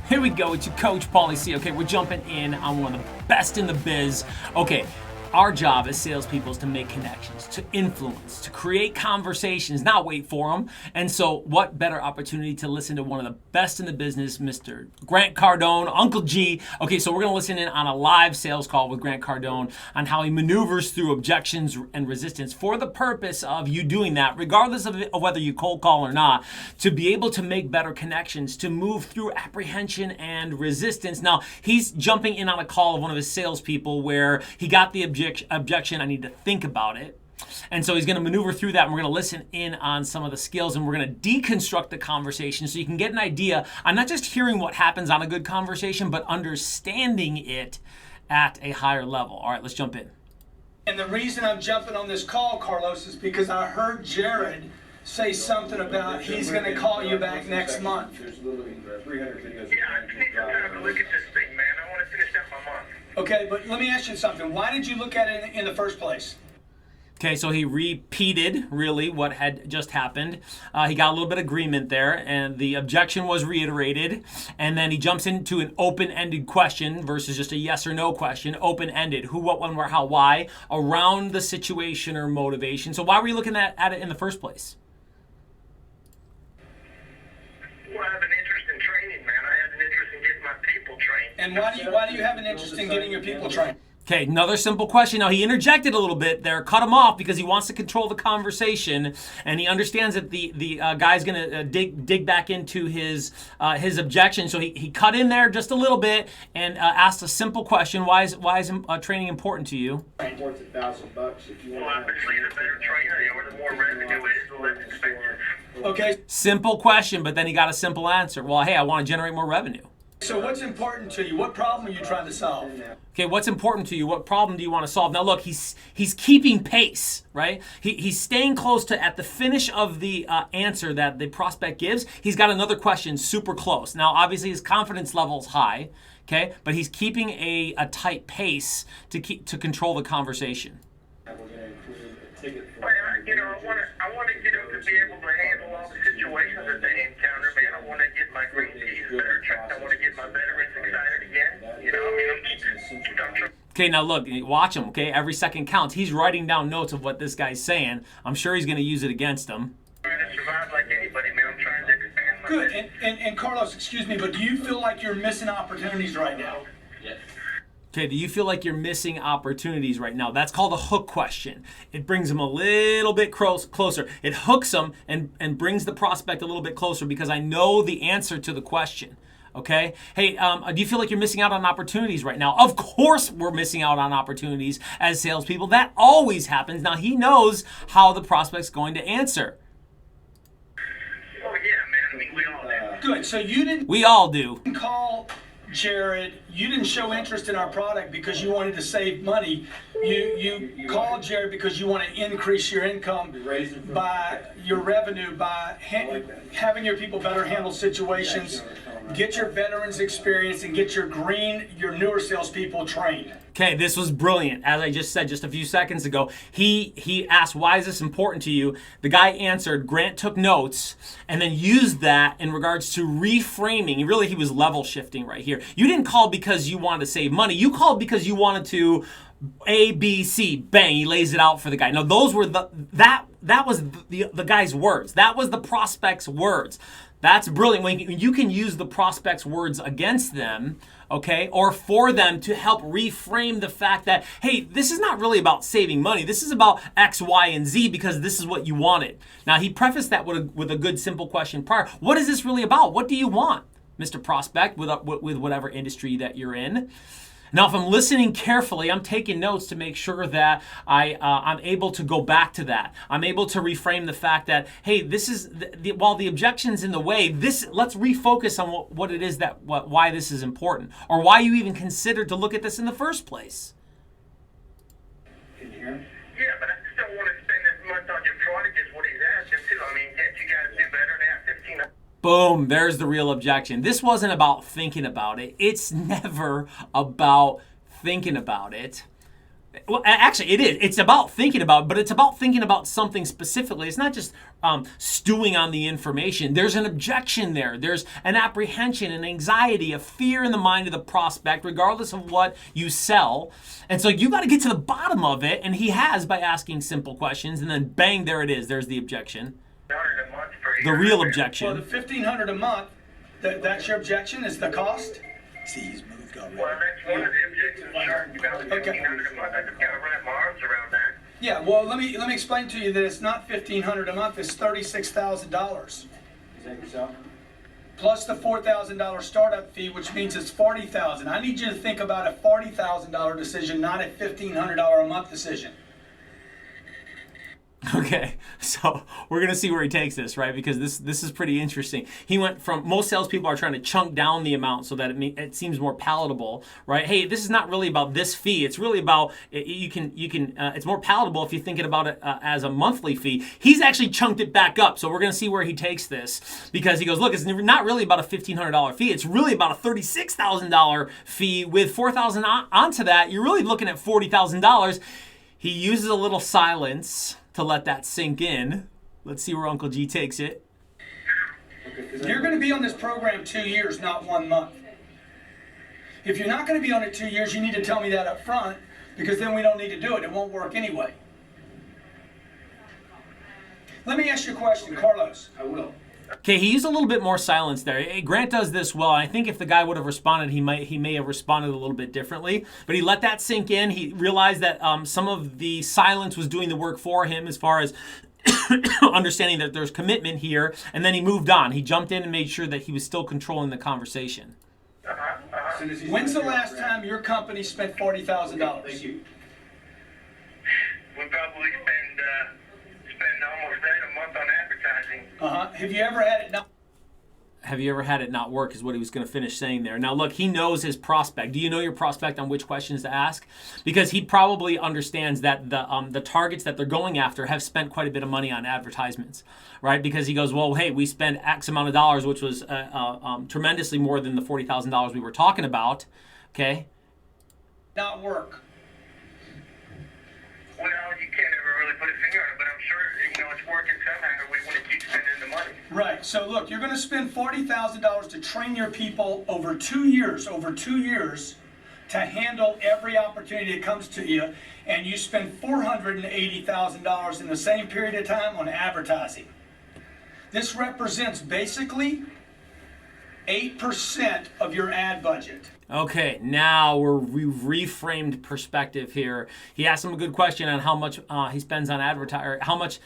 Here we go, it's your coach, Pauly C. Okay, we're jumping in on one of the best in the biz. Okay, our job as salespeople is to make connections, to influence, to create conversations, not wait for them. And so what better opportunity to listen to one of the best in the business, Mr. Grant Cardone, Uncle G. Okay, so we're gonna listen in on a live sales call with Grant Cardone on how he maneuvers through objections and resistance for the purpose of you doing that, regardless of whether you cold call or not, to be able to make better connections, to move through apprehension and resistance. Now, he's jumping in on a call of one of his salespeople where he got the objection, I need to think about it. And so he's going to maneuver through that, and we're going to listen in on some of the skills, and we're going to deconstruct the conversation so you can get an idea on not just hearing what happens on a good conversation, but understanding it at a higher level. All right, let's jump in. And the reason I'm jumping on this call, Carlos, is because I heard Jared say something about he's going to call you back next month. Yeah, I just need some time to look at this thing, man. I want to finish up my month. Okay, but let me ask you something. Why did you look at it in the first place? Okay, so he repeated really what had just happened. He got a little bit of agreement there, and the objection was reiterated. And then he jumps into an open-ended question versus just a yes or no question. Open-ended: who, what, when, where, how, why, around the situation or motivation. So why were you looking at it in the first place? Well, I have an interest in training, man. I have an interest in getting my people trained. And why do you have an interest in getting your people trained? Okay, another simple question. Now, he interjected a little bit there, cut him off because he wants to control the conversation, and he understands that the guy's going to dig back into his objection. So he cut in there just a little bit and asked a simple question. Why is training important to you? Well, obviously, the better trainer, or the more revenue it is, the less expensive. Okay, Simple question, but then he got a simple answer. Well, hey, I want to generate more revenue. so what's important to you? What problem are you trying to solve? Okay, what's important to you? What problem do you want to solve? Now, look, he's keeping pace, right? He's staying close to at the finish of the answer that the prospect gives. He's got another question super close. Now, obviously, his confidence level is high, okay, but he's keeping a tight pace to control the conversation. Well, I want to get them to be able to handle all the situations that they encounter, man. I want to get my green teas better tracked. I want to get my veterans excited again. You know, I mean, Okay, now look, watch him, okay? Every second counts. He's writing down notes of what this guy's saying. I'm sure he's going to use it against him. I'm trying to survive like anybody, man. I'm trying to expand my Good. business. And Carlos, excuse me, but do you feel like you're missing opportunities right now? Yes. Okay, do you feel like you're missing opportunities right now? That's called a hook question. It brings them a little bit closer. It hooks them and brings the prospect a little bit closer because I know the answer to the question. Okay? Hey, do you feel like you're missing out on opportunities right now? Of course we're missing out on opportunities as salespeople. That always happens. Now, he knows how the prospect's going to answer. Oh, yeah, man. I mean, we all do. Good. So you didn't We all do. call Jared, you didn't show interest in our product because you wanted to save money. You called Jared because you want to increase your income by your revenue by having your people better handle situations, get your veterans experience, and get your newer salespeople trained. Okay, this was brilliant. As I just said just a few seconds ago, he asked, why is this important to you? The guy answered, Grant took notes, and then used that in regards to reframing. Really, he was level shifting right here. You didn't call because you wanted to save money. You called because you wanted to A, B, C. Bang, he lays it out for the guy. Now, those were that was the guy's words. That was the prospect's words. That's brilliant when you can use the prospect's words against them, okay, or for them to help reframe the fact that, hey, this is not really about saving money. This is about X, Y, and Z because this is what you wanted. Now, he prefaced that with a good, simple question prior. What is this really about? What do you want, Mr. Prospect, with whatever industry that you're in? Now, if I'm listening carefully, I'm taking notes to make sure that I'm able to go back to that. I'm able to reframe the fact that, hey, this is while the objection's in the way, let's refocus on what it is why this is important, or why you even considered to look at this in the first place. Can you hear me? Yeah, but I still want to spend this month on your product is what he's asking too. I mean, can't you guys do better than that? 15. Boom, there's the real objection. This wasn't about thinking about it. It's never about thinking about it. Well, actually, it is. It's about thinking about, but it's about thinking about something specifically. It's not just stewing on the information. There's an objection there. There's an apprehension, an anxiety, a fear in the mind of the prospect, regardless of what you sell. And so you got to get to the bottom of it, and he has by asking simple questions, and then bang, there it is. There's the objection. The real objection. Well, the $1,500 a month, that's your objection, is the cost? See, he's moved already. Well, that's one of the objectives. Sure. You got $1,500 a month. I just got to wrap my arms around that. Yeah, well, let me explain to you that it's not $1,500 a month, it's $36,000. Is that yourself? Plus the $4,000 startup fee, which means it's $40,000. I need you to think about a $40,000 decision, not a $1,500 a month decision. Okay, so we're gonna see where he takes this, right? Because this is pretty interesting. He went from, most salespeople are trying to chunk down the amount so that it seems more palatable, right? Hey, this is not really about this fee. It's really about you can it's more palatable if you're thinking about it as a monthly fee. He's actually chunked it back up, so we're gonna see where he takes this, because he goes, look, it's not really about a $1,500 fee. It's really about a $36,000 fee with $4,000 onto that. You're really looking at $40,000. He uses a little silence to let that sink in. Let's see where Uncle G takes it. You're going to be on this program 2 years, not 1 month. If you're not going to be on it 2 years, you need to tell me that up front, because then we don't need to do it. It won't work anyway. Let me ask you a question, Carlos. I will. Okay, he used a little bit more silence there. Grant does this well. I think if the guy would have responded, he may have responded a little bit differently. But he let that sink in. He realized that some of the silence was doing the work for him as far as understanding that there's commitment here. And then he moved on. He jumped in and made sure that he was still controlling the conversation. When's the last time your company spent $40,000? Thank you. We probably spend almost that a month on advertising. Have you ever had it not? Have you ever had it not work is what he was going to finish saying there. Now, look, he knows his prospect. Do you know your prospect on which questions to ask? Because he probably understands that the targets that they're going after have spent quite a bit of money on advertisements, right? Because he goes, well, hey, we spent X amount of dollars, which was tremendously more than the $40,000 we were talking about, okay? Not work. Well, you can't ever really put a finger on it, but I'm sure, it's working somehow. We want to keep spending the money. Right. So look, you're going to spend $40,000 to train your people over 2 years, to handle every opportunity that comes to you, and you spend $480,000 in the same period of time on advertising. This represents basically 8% of your ad budget. Okay, now we've reframed perspective here. He asked him a good question on how much he spends on advertising, how much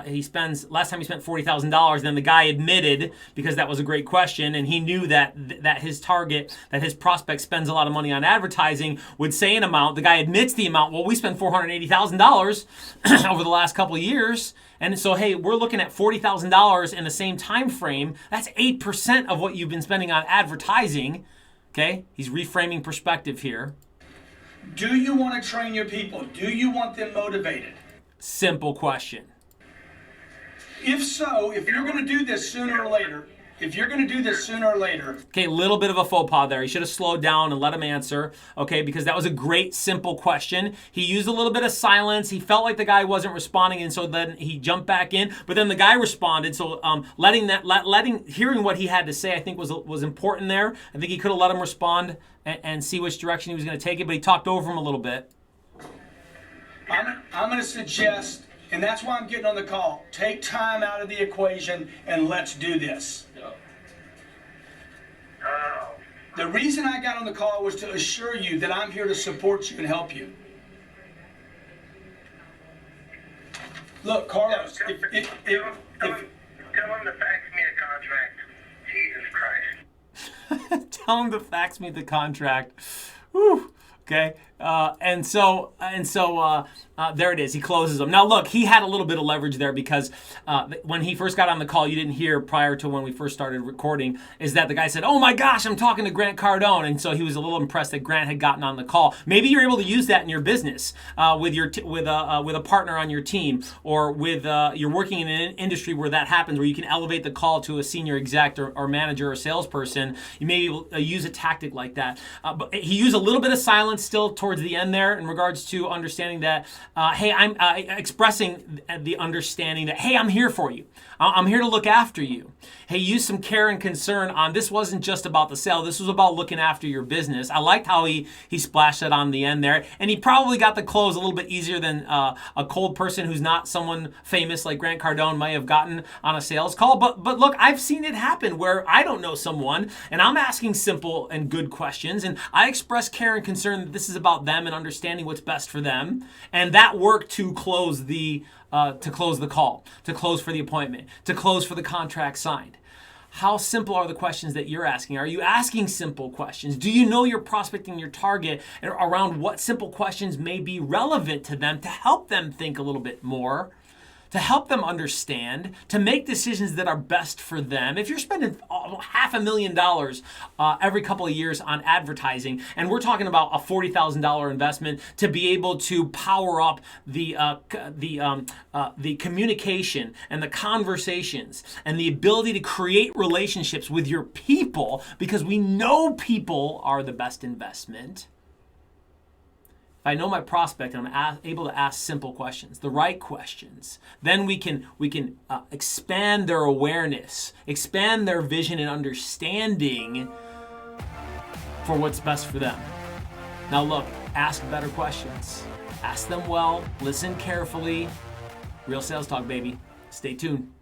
he spends. Last time he spent $40,000. Then the guy admitted, because that was a great question, and he knew that his target, that his prospect spends a lot of money on advertising, would say an amount. The guy admits the amount. Well, we spent $480,000 over the last couple of years. And so, hey, we're looking at $40,000 in the same time frame. That's 8% of what you've been spending on advertising. Okay, he's reframing perspective here. Do you want to train your people? Do you want them motivated? Simple question. If so, if you're going to do this sooner or later, Okay, a little bit of a faux pas there. He should have slowed down and let him answer, okay, because that was a great, simple question. He used a little bit of silence. He felt like the guy wasn't responding, and so then he jumped back in. But then the guy responded, so hearing what he had to say, I think was important there. I think he could have let him respond and see which direction he was going to take it, but he talked over him a little bit. I'm going to suggest, and that's why I'm getting on the call, take time out of the equation and let's do this. The reason I got on the call was to assure you that I'm here to support you and help you. Look, Carlos, Tell him to fax me a contract. Jesus Christ. Tell him to fax me the contract. Whew. Okay, and so there it is. He closes them. Now look, he had a little bit of leverage there because when he first got on the call, you didn't hear prior to when we first started recording, is that the guy said, "Oh my gosh, I'm talking to Grant Cardone," and so he was a little impressed that Grant had gotten on the call. Maybe you're able to use that in your business with a partner on your team, or with you're working in an industry where that happens, where you can elevate the call to a senior exec or manager or salesperson. You may use a tactic like that. But he used a little bit of silence still towards the end there in regards to understanding that, hey, I'm expressing the understanding that, hey, I'm here for you. I'm here to look after you. Hey, use some care and concern on this wasn't just about the sale. This was about looking after your business. I liked how he splashed that on the end there. And he probably got the close a little bit easier than a cold person who's not someone famous like Grant Cardone might have gotten on a sales call. But look, I've seen it happen where I don't know someone and I'm asking simple and good questions and I express care and concern that this is about them and understanding what's best for them. And that worked to close the call, to close for the appointment, to close for the contract signed. How simple are the questions that you're asking? Are you asking simple questions? Do you know you're prospecting your target around what simple questions may be relevant to them to help them think a little bit more, to help them understand, to make decisions that are best for them? If you're spending $500,000 every couple of years on advertising, and we're talking about a $40,000 investment to be able to power up the communication and the conversations and the ability to create relationships with your people, because we know people are the best investment. If I know my prospect and I'm able to ask simple questions, the right questions, then we can expand their awareness, expand their vision and understanding for what's best for them. Now look, ask better questions. Ask them well, listen carefully. Real Sales Talk, baby. Stay tuned.